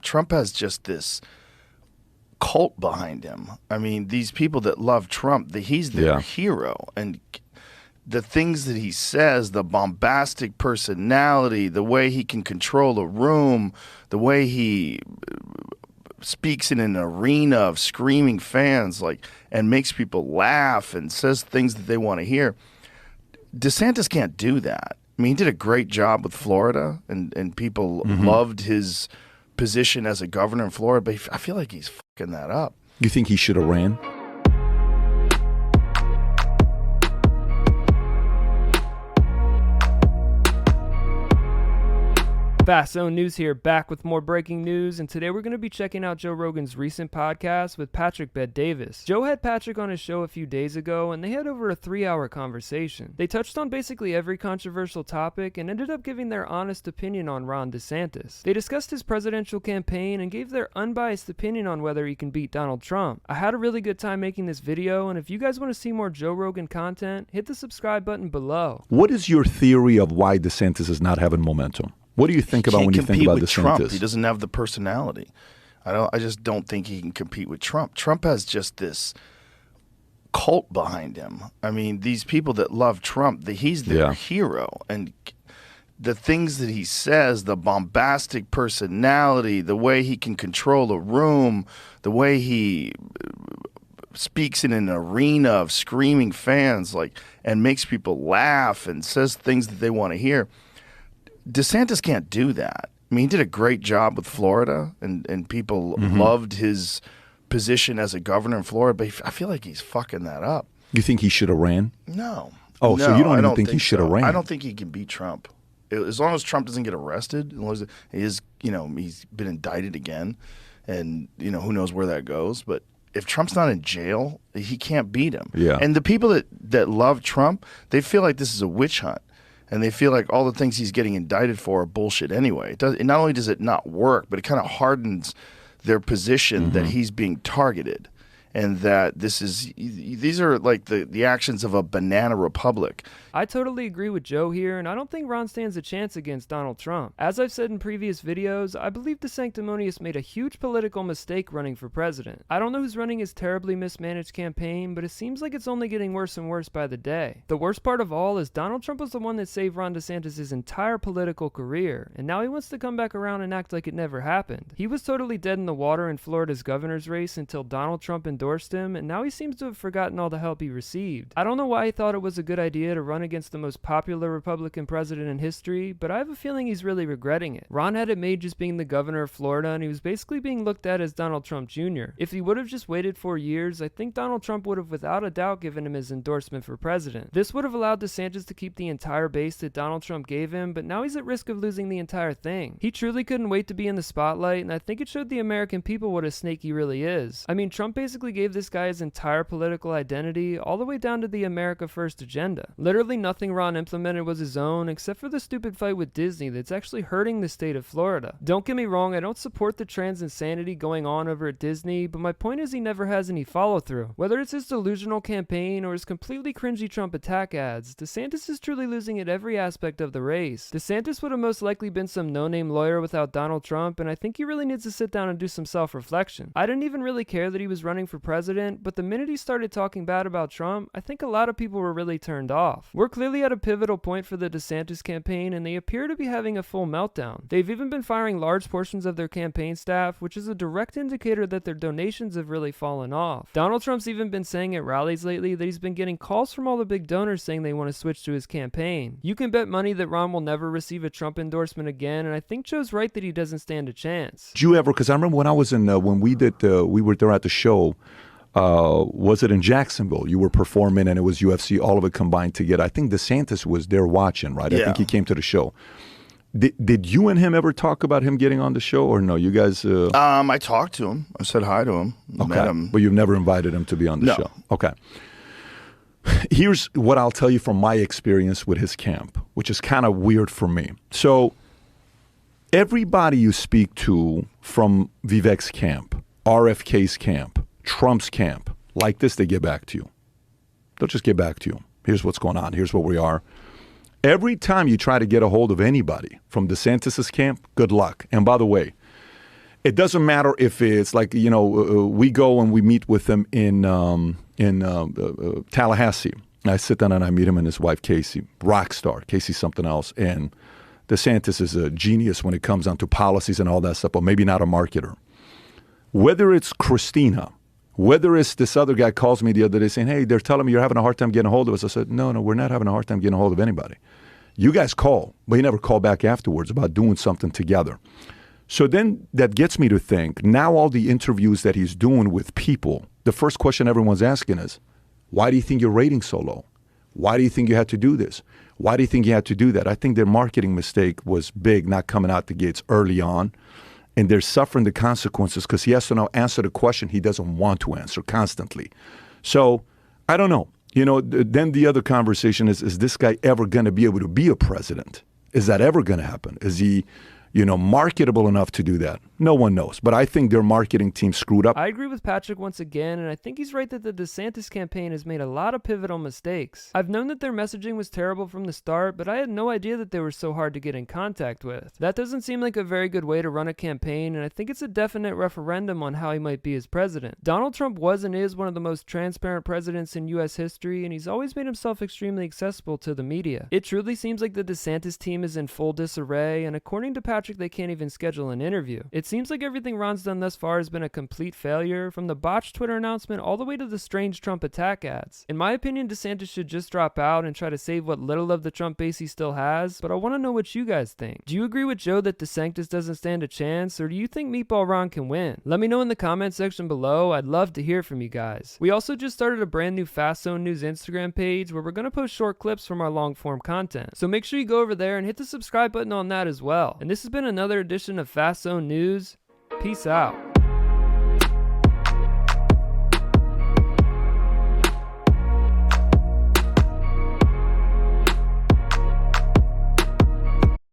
Trump has just this cult behind him. I mean, these people that love Trump, he's their hero. And the things that he says, the bombastic personality, the way he can control a room, the way he speaks in an arena of screaming fans, and makes people laugh and says things that they want to hear. DeSantis can't do that. I mean, he did a great job with Florida, and people loved his position as a governor in Florida, but I feel like he's fucking that up. You think he should have ran? Fast Zone News here, back with more breaking news, and today we're going to be checking out Joe Rogan's recent podcast with Patrick Bet-Davis. Joe had Patrick on his show a few days ago, and they had over a 3-hour conversation. They touched on basically every controversial topic and ended up giving their honest opinion on Ron DeSantis. They discussed his presidential campaign and gave their unbiased opinion on whether he can beat Donald Trump. I had a really good time making this video, and if you guys want to see more Joe Rogan content, hit the subscribe button below. What is your theory of why DeSantis is not having momentum? What do you think about when you think about DeSantis? Trump. He doesn't have the personality. I just don't think he can compete with Trump. Trump has just this cult behind him. I mean, these people that love Trump, he's their hero. And the things that he says, the bombastic personality, the way he can control a room, the way he speaks in an arena of screaming fans, and makes people laugh and says things that they want to hear. DeSantis can't do that. I mean, he did a great job with Florida, and people loved his position as a governor in Florida, but I feel like he's fucking that up. You think he should have ran? No. Oh, so you don't even think he should have ran? I don't think he can beat Trump. As long as Trump doesn't get arrested, as long as he's been indicted again, and, who knows where that goes. But if Trump's not in jail, he can't beat him. Yeah. And the people that love Trump, they feel like this is a witch hunt. And they feel like all the things he's getting indicted for are bullshit anyway. Not only does it not work, but it kind of hardens their position that he's being targeted. And that these are like the actions of a banana republic. I totally agree with Joe here, and I don't think Ron stands a chance against Donald Trump. As I've said in previous videos, I believe the Sanctimonious made a huge political mistake running for president. I don't know who's running his terribly mismanaged campaign, but it seems like it's only getting worse and worse by the day. The worst part of all is Donald Trump was the one that saved Ron DeSantis' entire political career, and now he wants to come back around and act like it never happened. He was totally dead in the water in Florida's governor's race until Donald Trump endorsed him, and now he seems to have forgotten all the help he received. I don't know why he thought it was a good idea to run against the most popular Republican president in history, but I have a feeling he's really regretting it. Ron had it made just being the governor of Florida, and he was basically being looked at as Donald Trump Jr. If he would have just waited 4 years, I think Donald Trump would have without a doubt given him his endorsement for president. This would have allowed DeSantis to keep the entire base that Donald Trump gave him, but now he's at risk of losing the entire thing. He truly couldn't wait to be in the spotlight, and I think it showed the American people what a snake he really is. I mean, Trump basically gave this guy his entire political identity, all the way down to the America First agenda. Literally nothing Ron implemented was his own, except for the stupid fight with Disney that's actually hurting the state of Florida. Don't get me wrong, I don't support the trans insanity going on over at Disney, but my point is he never has any follow-through. Whether it's his delusional campaign or his completely cringy Trump attack ads, DeSantis is truly losing at every aspect of the race. DeSantis would have most likely been some no-name lawyer without Donald Trump, and I think he really needs to sit down and do some self-reflection. I didn't even really care that he was running for president, but the minute he started talking bad about Trump, I think a lot of people were really turned off. We're clearly at a pivotal point for the DeSantis campaign, and they appear to be having a full meltdown. They've even been firing large portions of their campaign staff, which is a direct indicator that their donations have really fallen off. Donald Trump's even been saying at rallies lately that he's been getting calls from all the big donors saying they want to switch to his campaign. You can bet money that Ron will never receive a Trump endorsement again, and I think Joe's right that he doesn't stand a chance. Did you ever, because I remember when I was in, when we were there at the show, was it in Jacksonville? You were performing and it was UFC, all of it combined together. I think DeSantis was there watching, right? I think he came to the show. Did you and him ever talk about him getting on the show or no? You guys... I talked to him. I said hi to him. Met him. But you've never invited him to be on the show? Okay. Here's what I'll tell you from my experience with his camp, which is kind of weird for me. So everybody you speak to from Vivek's camp, RFK's camp, Trump's camp, like this, they get back to you. They'll just get back to you. Here's what's going on. Here's what we are. Every time you try to get a hold of anybody from DeSantis' camp, good luck. And by the way, It doesn't matter if it's like, we go and we meet with him in Tallahassee. I sit down and I meet him and his wife, Casey, rock star. Casey's something else. And DeSantis is a genius when it comes down to policies and all that stuff, but maybe not a marketer. Whether it's Christina, whether it's this other guy calls me the other day saying, hey, they're telling me you're having a hard time getting a hold of us. I said, no, we're not having a hard time getting a hold of anybody. You guys call, but you never call back afterwards about doing something together. So then that gets me to think, now all the interviews that he's doing with people, the first question everyone's asking is, why do you think your rating's so low? Why do you think you had to do this? Why do you think you had to do that? I think their marketing mistake was big, not coming out the gates early on. And they're suffering the consequences because he has to now answer the question he doesn't want to answer constantly. So I don't know. Then the other conversation is this guy ever going to be able to be a president? Is that ever going to happen? Is he marketable enough to do that? No one knows. But I think their marketing team screwed up. I agree with Patrick once again, and I think he's right that the DeSantis campaign has made a lot of pivotal mistakes. I've known that their messaging was terrible from the start, but I had no idea that they were so hard to get in contact with. That doesn't seem like a very good way to run a campaign, and I think it's a definite referendum on how he might be as president. Donald Trump was and is one of the most transparent presidents in U.S. history, and he's always made himself extremely accessible to the media. It truly seems like the DeSantis team is in full disarray, and according to Patrick, they can't even schedule an interview. It seems like everything Ron's done thus far has been a complete failure, from the botched Twitter announcement all the way to the strange Trump attack ads. In my opinion, DeSantis should just drop out and try to save what little of the Trump base he still has, but I want to know what you guys think. Do you agree with Joe that DeSantis doesn't stand a chance, or do you think Meatball Ron can win? Let me know in the comment section below. I'd love to hear from you guys. We also just started a brand new Fast Zone News Instagram page where we're going to post short clips from our long form content. So make sure you go over there and hit the subscribe button on that as well. And this has been another edition of Fast Zone News. Peace out.